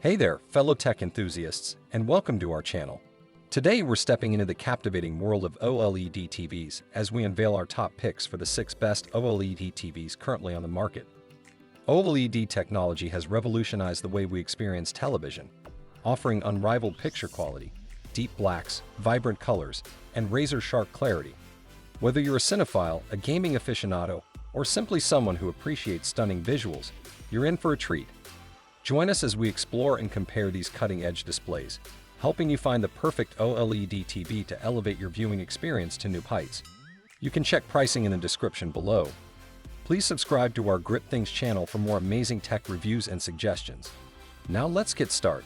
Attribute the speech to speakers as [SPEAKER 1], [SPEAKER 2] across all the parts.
[SPEAKER 1] Hey there, fellow tech enthusiasts, and welcome to our channel. Today we're stepping into the captivating world of OLED TVs as we unveil our top picks for the 6 best OLED TVs currently on the market. OLED technology has revolutionized the way we experience television, offering unrivaled picture quality, deep blacks, vibrant colors, and razor-sharp clarity. Whether you're a cinephile, a gaming aficionado, or simply someone who appreciates stunning visuals, you're in for a treat. Join us as we explore and compare these cutting-edge displays, helping you find the perfect OLED TV to elevate your viewing experience to new heights. You can check pricing in the description below. Please subscribe to our Grip Things channel for more amazing tech reviews and suggestions. Now let's get started.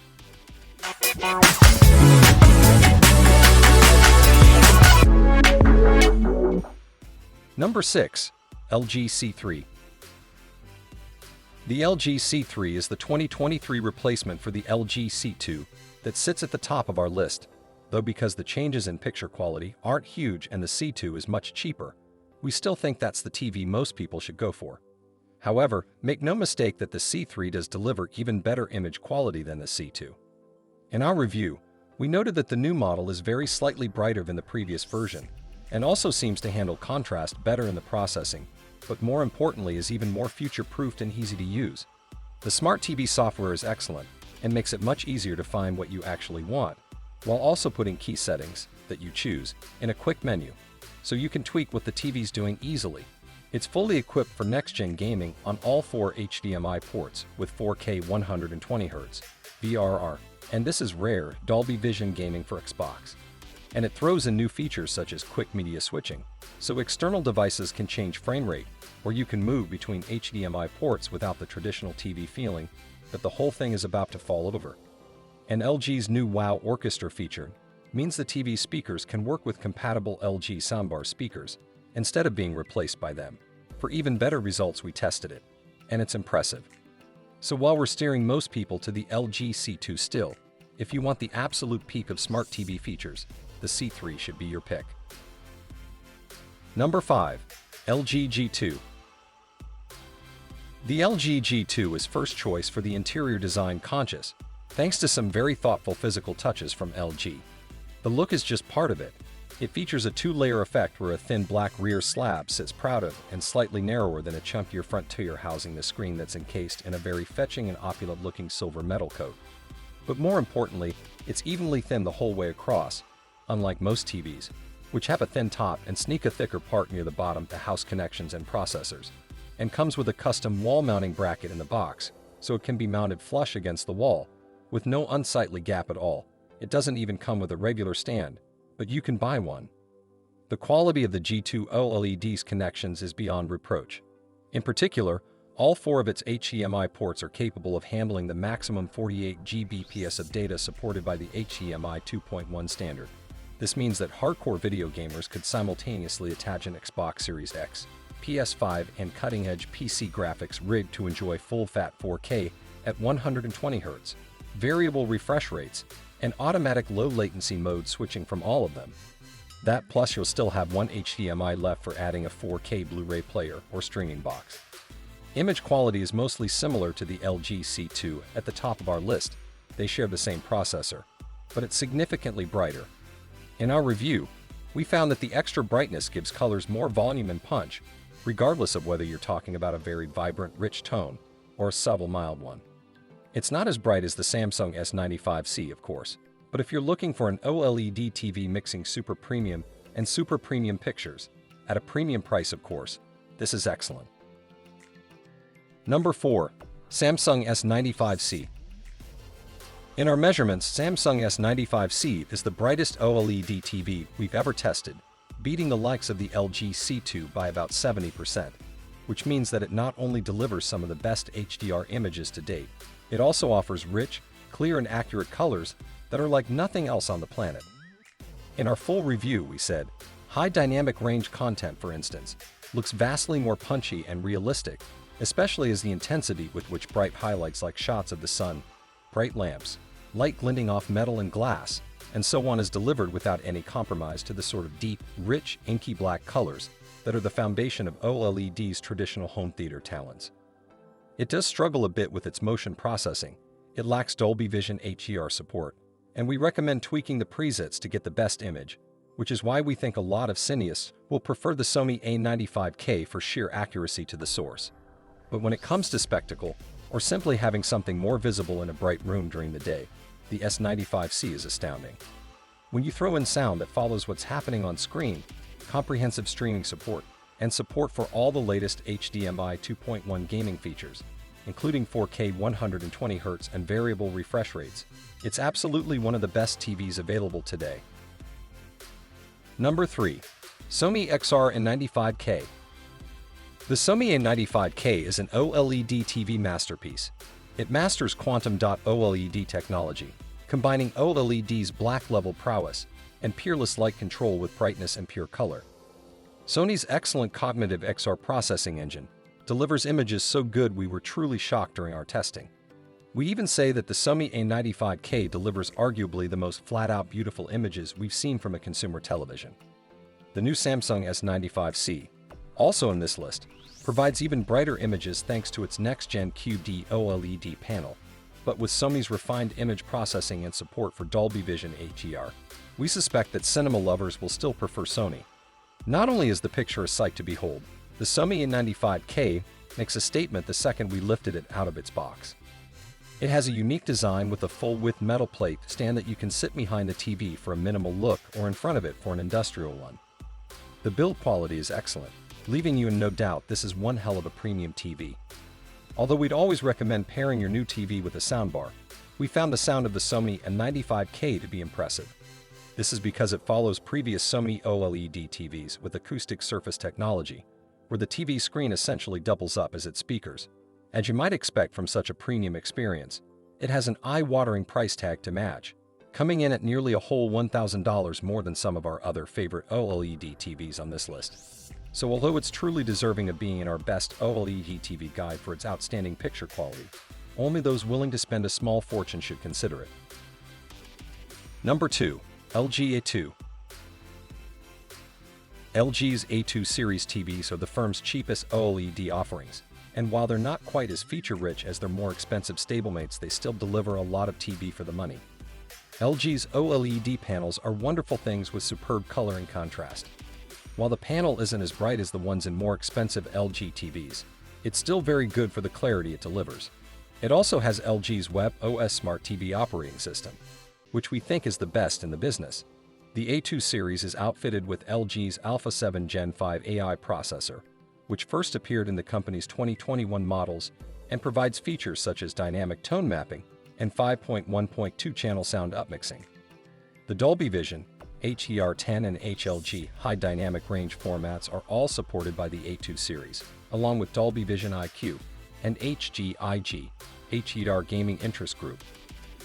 [SPEAKER 1] Number 6. LG C3. The LG C3 is the 2023 replacement for the LG C2 that sits at the top of our list, though because the changes in picture quality aren't huge and the C2 is much cheaper, we still think that's the TV most people should go for. However, make no mistake that the C3 does deliver even better image quality than the C2. In our review, we noted that the new model is very slightly brighter than the previous version, and also seems to handle contrast better in the processing, but more importantly is even more future-proofed and easy to use. The Smart TV software is excellent and makes it much easier to find what you actually want, while also putting key settings that you choose in a quick menu, so you can tweak what the TV's doing easily. It's fully equipped for next-gen gaming on all 4 HDMI ports with 4K 120Hz, VRR, and this is rare Dolby Vision gaming for Xbox. And it throws in new features such as quick media switching, so external devices can change frame rate, or you can move between HDMI ports without the traditional TV feeling that the whole thing is about to fall over. And LG's new WOW Orchestra feature means the TV speakers can work with compatible LG soundbar speakers instead of being replaced by them. For even better results, we tested it, and it's impressive. So while we're steering most people to the LG C2 still, if you want the absolute peak of smart TV features, the C3 should be your pick. Number 5. LG G2. The LG G2 is first choice for the interior design conscious, thanks to some very thoughtful physical touches from LG. The look is just part of it. It features a 2-layer effect where a thin black rear slab sits proud of and slightly narrower than a chunkier front tier housing the screen that's encased in a very fetching and opulent-looking silver metal coat. But more importantly, it's evenly thin the whole way across, unlike most TVs, which have a thin top and sneak a thicker part near the bottom to house connections and processors, and comes with a custom wall mounting bracket in the box, so it can be mounted flush against the wall, with no unsightly gap at all. It doesn't even come with a regular stand, but you can buy one. The quality of the G2 OLED's connections is beyond reproach. In particular, all 4 of its HDMI ports are capable of handling the maximum 48 Gbps of data supported by the HDMI 2.1 standard. This means that hardcore video gamers could simultaneously attach an Xbox Series X, PS5, and cutting-edge PC graphics rigged to enjoy full-fat 4K at 120Hz, variable refresh rates, and automatic low-latency mode switching from all of them. That plus you'll still have one HDMI left for adding a 4K Blu-ray player or streaming box. Image quality is mostly similar to the LG C2 at the top of our list. They share the same processor, but it's significantly brighter. In our review, we found that the extra brightness gives colors more volume and punch, regardless of whether you're talking about a very vibrant, rich tone or a subtle, mild one. It's not as bright as the Samsung S95C, of course, but if you're looking for an OLED TV mixing super premium and super premium pictures, at a premium price, of course, this is excellent. Number 4. Samsung S95C. In our measurements, Samsung S95C is the brightest OLED TV we've ever tested, beating the likes of the LG C2 by about 70%, which means that it not only delivers some of the best HDR images to date, it also offers rich, clear, and accurate colors that are like nothing else on the planet. In our full review, we said, high dynamic range content, for instance, looks vastly more punchy and realistic, especially as the intensity with which bright highlights like shots of the sun, bright lamps, light glinting off metal and glass, and so on is delivered without any compromise to the sort of deep, rich, inky black colors that are the foundation of OLED's traditional home theater talents. It does struggle a bit with its motion processing. It lacks Dolby Vision HDR support, and we recommend tweaking the presets to get the best image, which is why we think a lot of cineasts will prefer the Sony A95K for sheer accuracy to the source. But when it comes to spectacle, or simply having something more visible in a bright room during the day, the S95C is astounding. When you throw in sound that follows what's happening on screen, comprehensive streaming support, and support for all the latest HDMI 2.1 gaming features, including 4K 120Hz and variable refresh rates, it's absolutely one of the best TVs available today. Number 3. Sony XR95K. The Sony A95K is an OLED TV masterpiece. It masters quantum dot OLED technology, combining OLED's black-level prowess and peerless light control with brightness and pure color. Sony's excellent cognitive XR processing engine delivers images so good we were truly shocked during our testing. We even say that the Sony A95K delivers arguably the most flat-out beautiful images we've seen from a consumer television. The new Samsung S95C, also in this list, provides even brighter images thanks to its next-gen QD OLED panel. But with Sony's refined image processing and support for Dolby Vision HDR, we suspect that cinema lovers will still prefer Sony. Not only is the picture a sight to behold, the Sony A95K makes a statement the second we lifted it out of its box. It has a unique design with a full-width metal plate stand that you can sit behind the TV for a minimal look or in front of it for an industrial one. The build quality is excellent, leaving you in no doubt this is one hell of a premium TV. Although we'd always recommend pairing your new TV with a soundbar, we found the sound of the Sony A95K to be impressive. This is because it follows previous Sony OLED TVs with acoustic surface technology, where the TV screen essentially doubles up as its speakers. As you might expect from such a premium experience, it has an eye-watering price tag to match, coming in at nearly a whole $1,000 more than some of our other favorite OLED TVs on this list. So although it's truly deserving of being in our best OLED TV guide for its outstanding picture quality, only those willing to spend a small fortune should consider it. Number 2. LG A2. LG's A2 series TVs are the firm's cheapest OLED offerings, and while they're not quite as feature-rich as their more expensive stablemates, they still deliver a lot of TV for the money. LG's OLED panels are wonderful things with superb color and contrast. While the panel isn't as bright as the ones in more expensive LG TVs, it's still very good for the clarity it delivers. It also has LG's WebOS Smart TV operating system, which we think is the best in the business. The A2 series is outfitted with LG's Alpha 7 Gen 5 AI processor, which first appeared in the company's 2021 models and provides features such as dynamic tone mapping and 5.1.2 channel sound upmixing. The Dolby Vision, HDR10 and HLG high dynamic range formats are all supported by the A2 series, along with Dolby Vision IQ and HGIG, HDR Gaming Interest Group.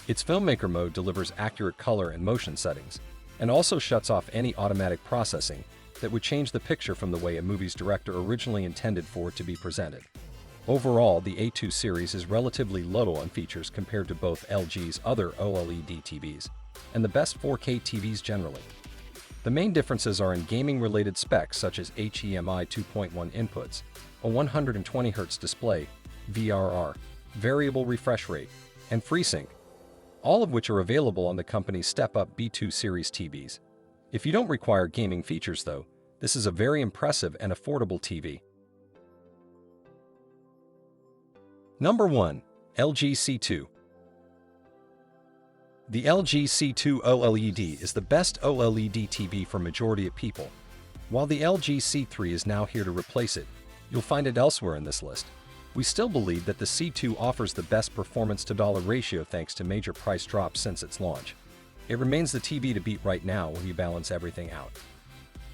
[SPEAKER 1] Its filmmaker mode delivers accurate color and motion settings, and also shuts off any automatic processing that would change the picture from the way a movie's director originally intended for it to be presented. Overall, the A2 series is relatively low on features compared to both LG's other OLED TVs and the best 4K TVs generally. The main differences are in gaming-related specs such as HDMI 2.1 inputs, a 120Hz display, VRR, variable refresh rate, and FreeSync, all of which are available on the company's step-up B2 series TVs. If you don't require gaming features though, this is a very impressive and affordable TV. Number 1. LG C2. The LG C2 OLED is the best OLED TV for majority of people. While the LG C3 is now here to replace it, you'll find it elsewhere in this list. We still believe that the C2 offers the best performance-to-dollar ratio thanks to major price drops since its launch. It remains the TV to beat right now when you balance everything out.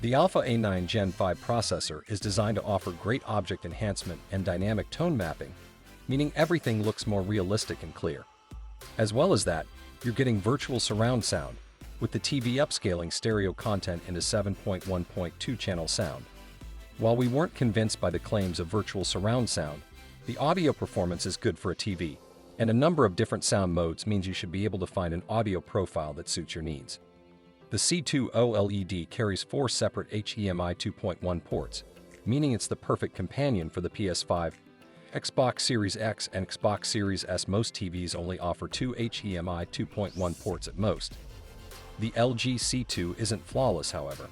[SPEAKER 1] The Alpha A9 Gen 5 processor is designed to offer great object enhancement and dynamic tone mapping, meaning everything looks more realistic and clear. As well as that, you're getting virtual surround sound, with the TV upscaling stereo content into 7.1.2 channel sound. While we weren't convinced by the claims of virtual surround sound, the audio performance is good for a TV, and a number of different sound modes means you should be able to find an audio profile that suits your needs. The C2 OLED carries 4 separate HDMI 2.1 ports, meaning it's the perfect companion for the PS5 Xbox Series X and Xbox Series S. Most TVs only offer two HDMI 2.1 ports at most. The LG C2 isn't flawless, however.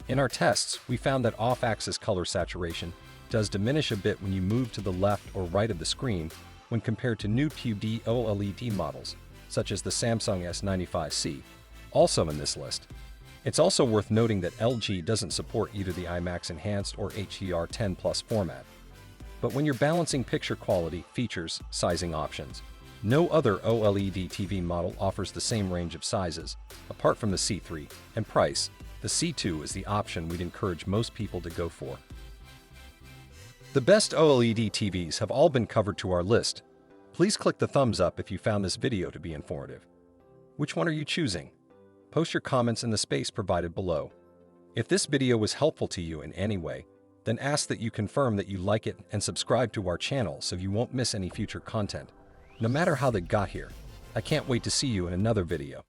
[SPEAKER 1] In our tests, we found that off-axis color saturation does diminish a bit when you move to the left or right of the screen when compared to new QD OLED models, such as the Samsung S95C, also in this list. It's also worth noting that LG doesn't support either the IMAX Enhanced or HDR10 Plus format. But when you're balancing picture quality, features, sizing options, no other OLED TV model offers the same range of sizes, apart from the C3, and price. The C2 is the option we'd encourage most people to go for. The best OLED TVs have all been covered to our list. Please click the thumbs up if you found this video to be informative. Which one are you choosing? Post your comments in the space provided below. If this video was helpful to you in any way, then ask that you confirm that you like it and subscribe to our channel so you won't miss any future content. No matter how they got here, I can't wait to see you in another video.